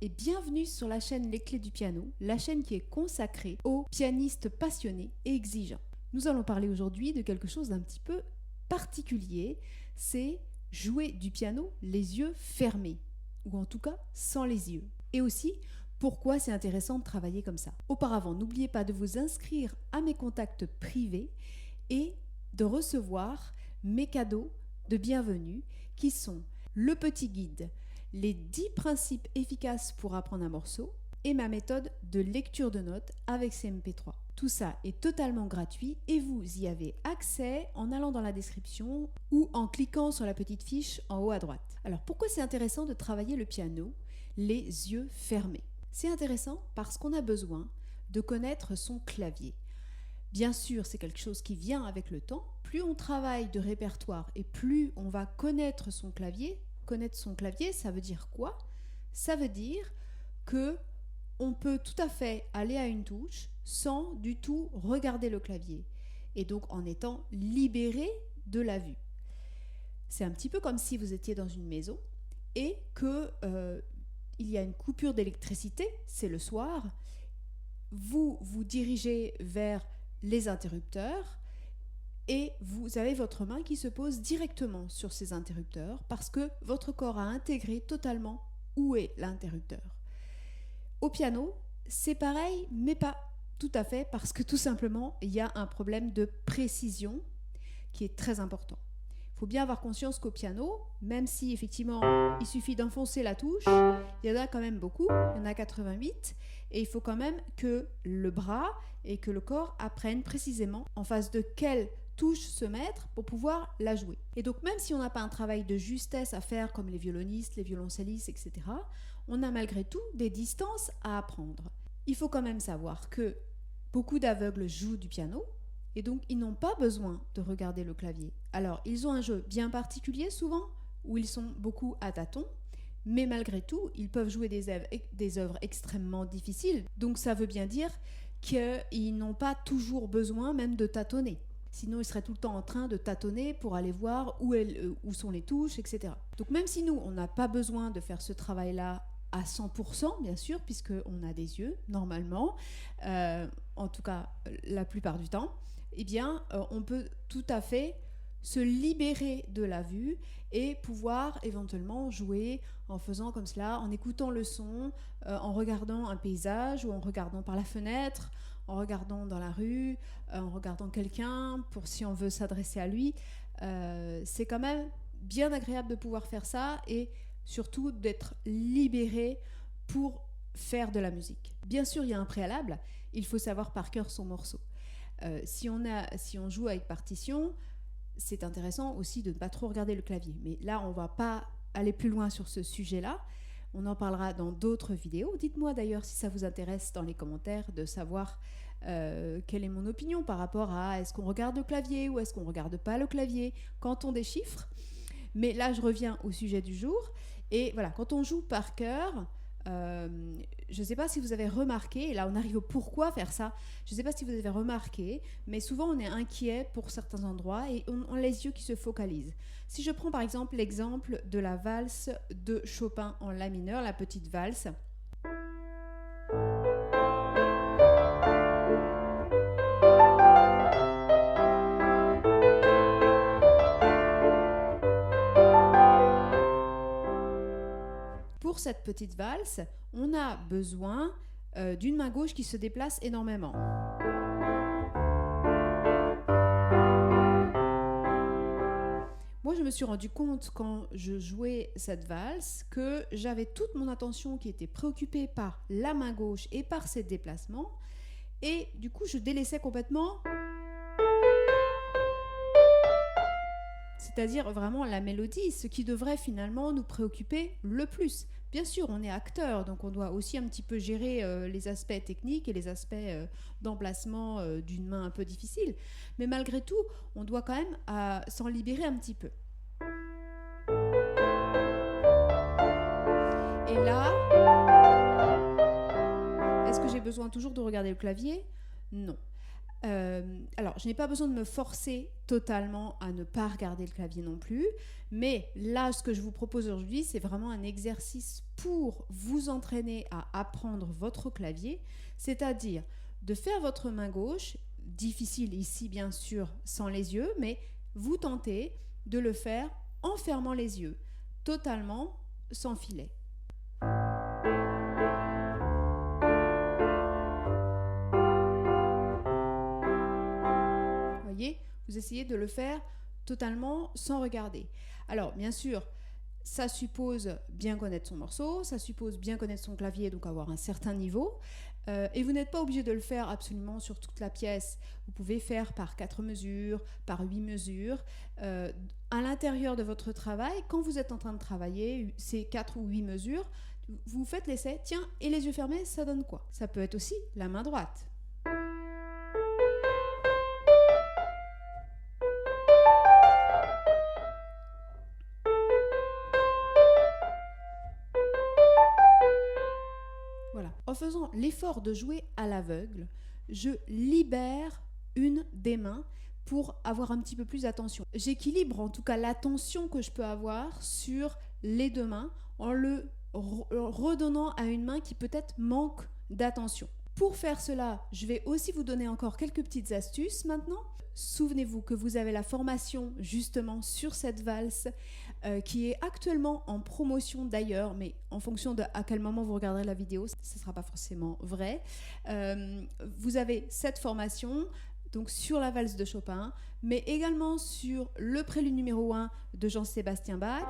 et bienvenue sur la chaîne Les Clés du piano, la chaîne qui est consacrée aux pianistes passionnés et exigeants. Nous allons parler aujourd'hui de quelque chose d'un petit peu particulier, c'est jouer du piano les yeux fermés, ou en tout cas sans les yeux. Et aussi, pourquoi c'est intéressant de travailler comme ça. Auparavant, n'oubliez pas de vous inscrire à mes contacts privés et de recevoir mes cadeaux de bienvenue qui sont le petit guide, les 10 principes efficaces pour apprendre un morceau et ma méthode de lecture de notes avec CMP3. Tout ça est totalement gratuit et vous y avez accès en allant dans la description ou en cliquant sur la petite fiche en haut à droite. Alors pourquoi c'est intéressant de travailler le piano les yeux fermés? C'est intéressant parce qu'on a besoin de connaître son clavier. Bien sûr, c'est quelque chose qui vient avec le temps. Plus on travaille de répertoire et plus on va connaître son clavier. Connaître son clavier, ça veut dire quoi? Ça veut dire que on peut tout à fait aller à une touche sans du tout regarder le clavier et donc en étant libéré de la vue. C'est un petit peu comme si vous étiez dans une maison et que il y a une coupure d'électricité, c'est le soir. Vous vous dirigez vers les interrupteurs et vous avez votre main qui se pose directement sur ces interrupteurs parce que votre corps a intégré totalement où est l'interrupteur. Au piano, c'est pareil, mais pas tout à fait parce que tout simplement, il y a un problème de précision qui est très important. Il faut bien avoir conscience qu'au piano, même si effectivement il suffit d'enfoncer la touche, il y en a quand même beaucoup, il y en a 88, et il faut quand même que le bras et que le corps apprennent précisément en face de quelle touche se mettre pour pouvoir la jouer. Et donc même si on n'a pas un travail de justesse à faire comme les violonistes, les violoncellistes, etc., on a malgré tout des distances à apprendre. Il faut quand même savoir que beaucoup d'aveugles jouent du piano et donc ils n'ont pas besoin de regarder le clavier. Alors ils ont un jeu bien particulier souvent où ils sont beaucoup à tâtons, mais malgré tout ils peuvent jouer des œuvres extrêmement difficiles. Donc ça veut bien dire qu'ils n'ont pas toujours besoin même de tâtonner. Sinon, ils seraient tout le temps en train de tâtonner pour aller voir où sont les touches, etc. Donc même si nous, on n'a pas besoin de faire ce travail-là à 100%, bien sûr, puisqu'on a des yeux, normalement, en tout cas la plupart du temps, eh bien, on peut tout à fait se libérer de la vue et pouvoir éventuellement jouer en faisant comme cela, en écoutant le son, en regardant un paysage ou en regardant par la fenêtre, en regardant dans la rue, en regardant quelqu'un, pour si on veut s'adresser à lui. C'est quand même bien agréable de pouvoir faire ça et surtout d'être libéré pour faire de la musique. Bien sûr, il y a un préalable, il faut savoir par cœur son morceau. Si on joue avec partition, c'est intéressant aussi de ne pas trop regarder le clavier. Mais là, on ne va pas aller plus loin sur ce sujet-là. On en parlera dans d'autres vidéos. Dites-moi d'ailleurs si ça vous intéresse dans les commentaires de savoir quelle est mon opinion par rapport à est-ce qu'on regarde le clavier ou est-ce qu'on ne regarde pas le clavier quand on déchiffre. Mais là, je reviens au sujet du jour. Et voilà, quand on joue par cœur, je ne sais pas si vous avez remarqué, et là on arrive au pourquoi faire ça, je ne sais pas si vous avez remarqué, mais souvent on est inquiet pour certains endroits et on a les yeux qui se focalisent. Si je prends par exemple l'exemple de la valse de Chopin en la mineur, la petite valse, pour cette petite valse, on a besoin d'une main gauche qui se déplace énormément. Moi, je me suis rendu compte quand je jouais cette valse que j'avais toute mon attention qui était préoccupée par la main gauche et par ses déplacements. Et du coup, je délaissais complètement, c'est-à-dire vraiment la mélodie, ce qui devrait finalement nous préoccuper le plus. Bien sûr, on est acteur, donc on doit aussi un petit peu gérer les aspects techniques et les aspects d'emplacement d'une main un peu difficile. Mais malgré tout, on doit quand même s'en libérer un petit peu. Et là, est-ce que j'ai besoin toujours de regarder le clavier? Non. Alors, je n'ai pas besoin de me forcer totalement à ne pas regarder le clavier non plus, mais là, ce que je vous propose aujourd'hui, c'est vraiment un exercice pour vous entraîner à apprendre votre clavier, c'est-à-dire de faire votre main gauche, difficile ici bien sûr sans les yeux, mais vous tentez de le faire en fermant les yeux, totalement sans filet. Vous essayez de le faire totalement sans regarder. Alors, bien sûr, ça suppose bien connaître son morceau, ça suppose bien connaître son clavier, donc avoir un certain niveau. Et vous n'êtes pas obligé de le faire absolument sur toute la pièce. Vous pouvez faire par 4 mesures, par 8 mesures. À l'intérieur de votre travail, quand vous êtes en train de travailler, ces 4 ou 8 mesures, vous faites l'essai. Tiens, et les yeux fermés, ça donne quoi? Ça peut être aussi la main droite. Voilà. En faisant l'effort de jouer à l'aveugle, je libère une des mains pour avoir un petit peu plus d'attention. J'équilibre en tout cas l'attention que je peux avoir sur les deux mains en le redonnant à une main qui peut-être manque d'attention. Pour faire cela, je vais aussi vous donner encore quelques petites astuces maintenant. Souvenez-vous que vous avez la formation justement sur cette valse qui est actuellement en promotion d'ailleurs, mais en fonction de à quel moment vous regarderez la vidéo, ce ne sera pas forcément vrai. Vous avez cette formation donc sur la valse de Chopin, mais également sur le prélude numéro 1 de Jean-Sébastien Bach.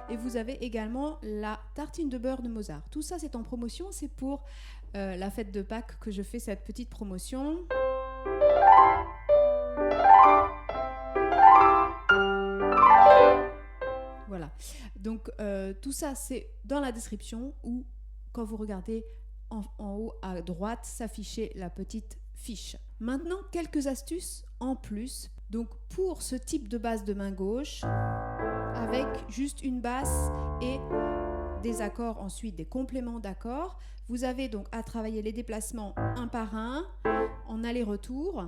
Et vous avez également la tartine de beurre de Mozart. Tout ça, c'est en promotion. C'est pour la fête de Pâques que je fais cette petite promotion. Voilà. Donc, tout ça, c'est dans la description ou quand vous regardez en haut à droite s'afficher la petite fiche. Maintenant, quelques astuces en plus. Donc, pour ce type de basse de main gauche, avec juste une basse et des accords, ensuite des compléments d'accords. Vous avez donc à travailler les déplacements un par un, en aller-retour.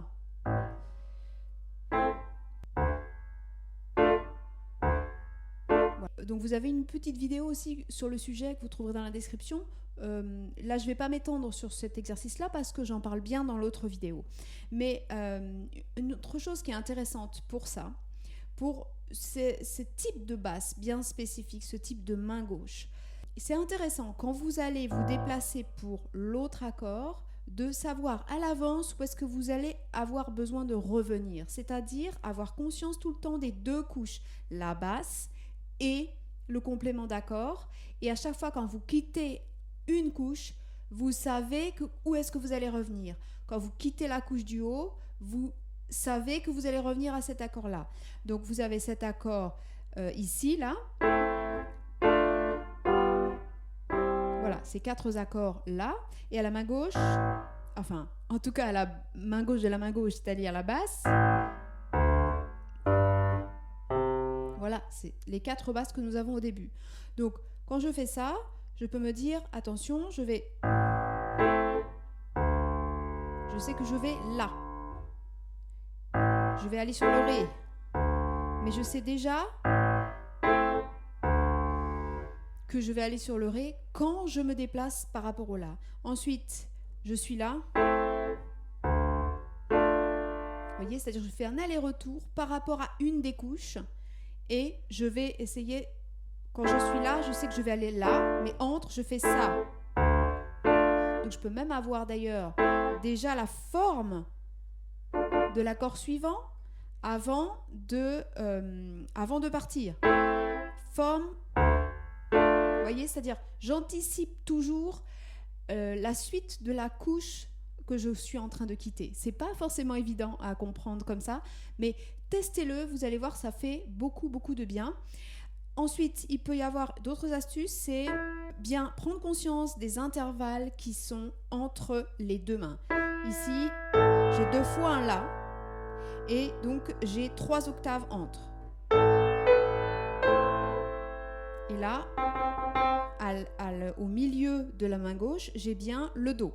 Voilà. Donc vous avez une petite vidéo aussi sur le sujet que vous trouverez dans la description. Là, je ne vais pas m'étendre sur cet exercice-là parce que j'en parle bien dans l'autre vidéo. Mais une autre chose qui est intéressante pour ça, pour ce type de basse bien spécifique, ce type de main gauche. C'est intéressant quand vous allez vous déplacer pour l'autre accord de savoir à l'avance où est-ce que vous allez avoir besoin de revenir, c'est-à-dire avoir conscience tout le temps des deux couches, la basse et le complément d'accord. Et à chaque fois quand vous quittez une couche, vous savez où est-ce que vous allez revenir. Quand vous quittez la couche du haut, vous savez que vous allez revenir à cet accord-là. Donc, vous avez cet accord ici, là. Voilà, ces 4 accords-là. Et à la main gauche, enfin, en tout cas à la main gauche de la main gauche, c'est-à-dire la basse. Voilà, c'est les 4 basses que nous avons au début. Donc, quand je fais ça, je peux me dire, attention, je sais que je vais là. Je vais aller sur le Ré. Mais je sais déjà que je vais aller sur le Ré quand je me déplace par rapport au La. Ensuite, je suis là. Vous voyez, c'est-à-dire que je fais un aller-retour par rapport à une des couches et je vais essayer, quand je suis là, je sais que je vais aller là, mais entre, je fais ça. Donc je peux même avoir d'ailleurs déjà la forme de l'accord suivant avant de partir. Forme, vous voyez, c'est-à-dire j'anticipe toujours la suite de la couche que je suis en train de quitter. C'est pas forcément évident à comprendre comme ça, mais testez-le, vous allez voir, ça fait beaucoup de bien. Ensuite, il peut y avoir d'autres astuces, c'est bien prendre conscience des intervalles qui sont entre les deux mains. Ici, j'ai 2 fois un La et donc j'ai 3 octaves entre. Et là, au milieu de la main gauche, j'ai bien le Do,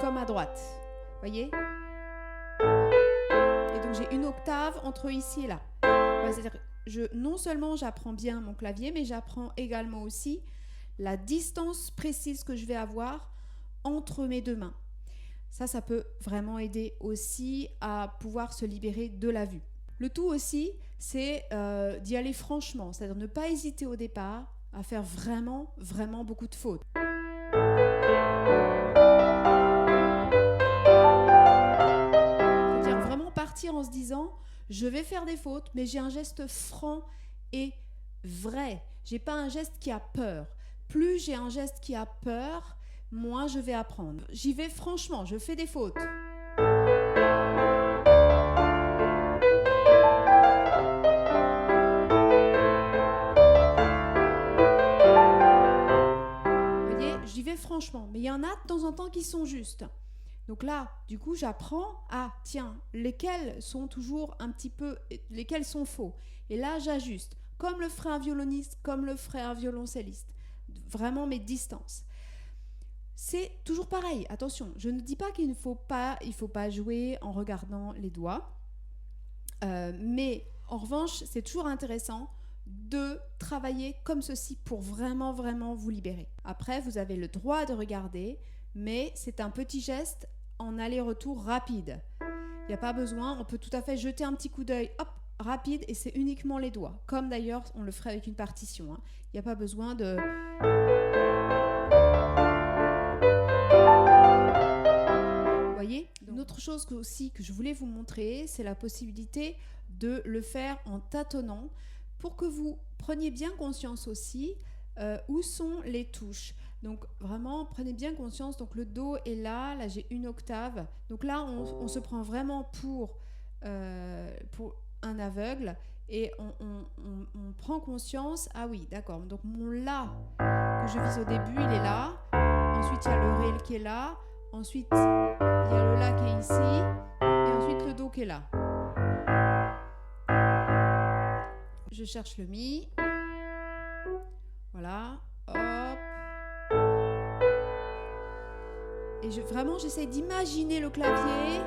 comme à droite. Voyez? Et donc j'ai une octave entre ici et là. C'est-à-dire, non seulement j'apprends bien mon clavier, mais j'apprends également aussi la distance précise que je vais avoir entre mes deux mains. Ça peut vraiment aider aussi à pouvoir se libérer de la vue. Le tout aussi, c'est d'y aller franchement, c'est-à-dire ne pas hésiter au départ à faire vraiment, vraiment beaucoup de fautes. C'est-à-dire vraiment partir en se disant, je vais faire des fautes, mais j'ai un geste franc et vrai. J'ai pas un geste qui a peur. Plus j'ai un geste qui a peur, moins je vais apprendre. J'y vais franchement, je fais des fautes. Vous voyez, j'y vais franchement. Mais il y en a de temps en temps qui sont justes. Donc là, du coup, j'apprends à, tiens, lesquels sont toujours un petit peu, lesquels sont faux. Et là, j'ajuste, comme le ferait un violoniste, comme le ferait un violoncelliste. Vraiment mes distances. C'est toujours pareil, attention, je ne dis pas qu'il ne faut pas, jouer en regardant les doigts, mais en revanche, c'est toujours intéressant de travailler comme ceci pour vraiment, vraiment vous libérer. Après, vous avez le droit de regarder, mais c'est un petit geste en aller-retour rapide. Il n'y a pas besoin, on peut tout à fait jeter un petit coup d'œil, hop, rapide, et c'est uniquement les doigts, comme d'ailleurs on le ferait avec une partition. Hein. Il n'y a pas besoin de... Une autre chose aussi que je voulais vous montrer, c'est la possibilité de le faire en tâtonnant pour que vous preniez bien conscience aussi où sont les touches. Donc vraiment, prenez bien conscience, donc le Do est là j'ai une octave. Donc là, on se prend vraiment pour un aveugle et on prend conscience, ah oui, d'accord, donc mon La que je vise au début, il est là. Ensuite, il y a le Ré qui est là. Ensuite, il y a le La qui est ici. Et ensuite, le Do qui est là. Je cherche le Mi. Voilà. Hop. Et vraiment, j'essaie d'imaginer le clavier.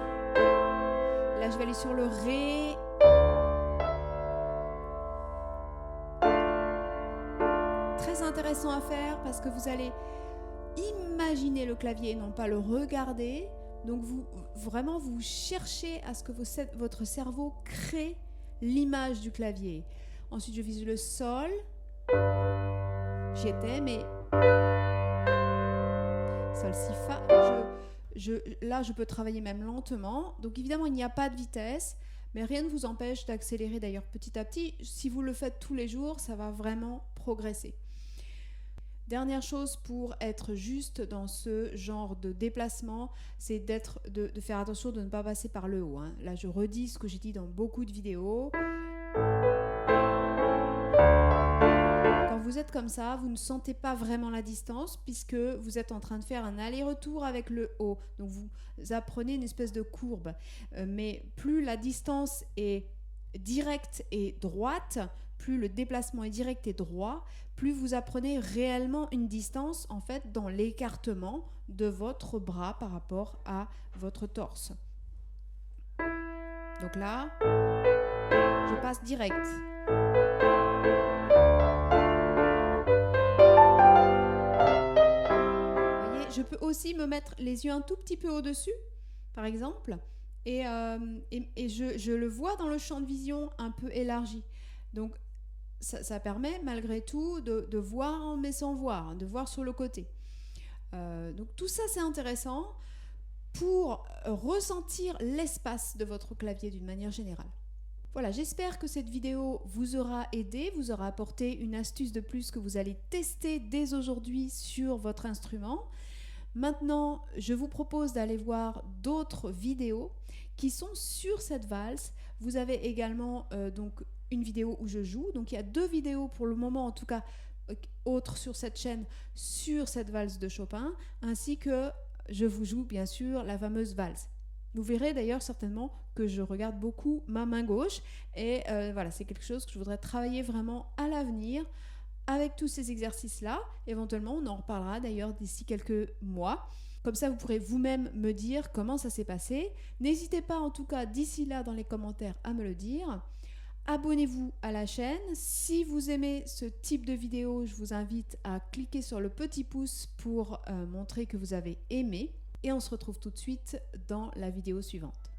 Là, je vais aller sur le Ré. Très intéressant à faire parce que vous allez imaginer le clavier et non pas le regarder. Donc vous cherchez à ce que votre cerveau crée l'image du clavier. Ensuite, je vise le Sol. J'y étais, mais Sol, Si, Fa. Là, je peux travailler même lentement. Donc évidemment, il n'y a pas de vitesse, mais rien ne vous empêche d'accélérer d'ailleurs petit à petit. Si vous le faites tous les jours, ça va vraiment progresser. Dernière chose pour être juste dans ce genre de déplacement, c'est de faire attention de ne pas passer par le haut. Hein. Là, je redis ce que j'ai dit dans beaucoup de vidéos. Quand vous êtes comme ça, vous ne sentez pas vraiment la distance puisque vous êtes en train de faire un aller-retour avec le haut. Donc, vous apprenez une espèce de courbe. Mais plus la distance est directe et droite, plus le déplacement est direct et droit, plus vous apprenez réellement une distance en fait dans l'écartement de votre bras par rapport à votre torse. Donc là, je passe direct. Vous voyez, je peux aussi me mettre les yeux un tout petit peu au-dessus, par exemple, et je le vois dans le champ de vision un peu élargi. Donc, ça permet malgré tout de voir mais sans voir, de voir sur le côté. Donc tout ça c'est intéressant pour ressentir l'espace de votre clavier d'une manière générale. Voilà, j'espère que cette vidéo vous aura aidé, vous aura apporté une astuce de plus que vous allez tester dès aujourd'hui sur votre instrument. Maintenant, je vous propose d'aller voir d'autres vidéos qui sont sur cette valse. Vous avez également donc une vidéo où je joue. Donc il y a 2 vidéos pour le moment, en tout cas autres sur cette chaîne, sur cette valse de Chopin, ainsi que je vous joue bien sûr la fameuse valse. Vous verrez d'ailleurs certainement que je regarde beaucoup ma main gauche et voilà, c'est quelque chose que je voudrais travailler vraiment à l'avenir, avec tous ces exercices-là. Éventuellement, on en reparlera d'ailleurs d'ici quelques mois. Comme ça, vous pourrez vous-même me dire comment ça s'est passé. N'hésitez pas en tout cas d'ici là dans les commentaires à me le dire. Abonnez-vous à la chaîne. Si vous aimez ce type de vidéo, je vous invite à cliquer sur le petit pouce pour montrer que vous avez aimé. Et on se retrouve tout de suite dans la vidéo suivante.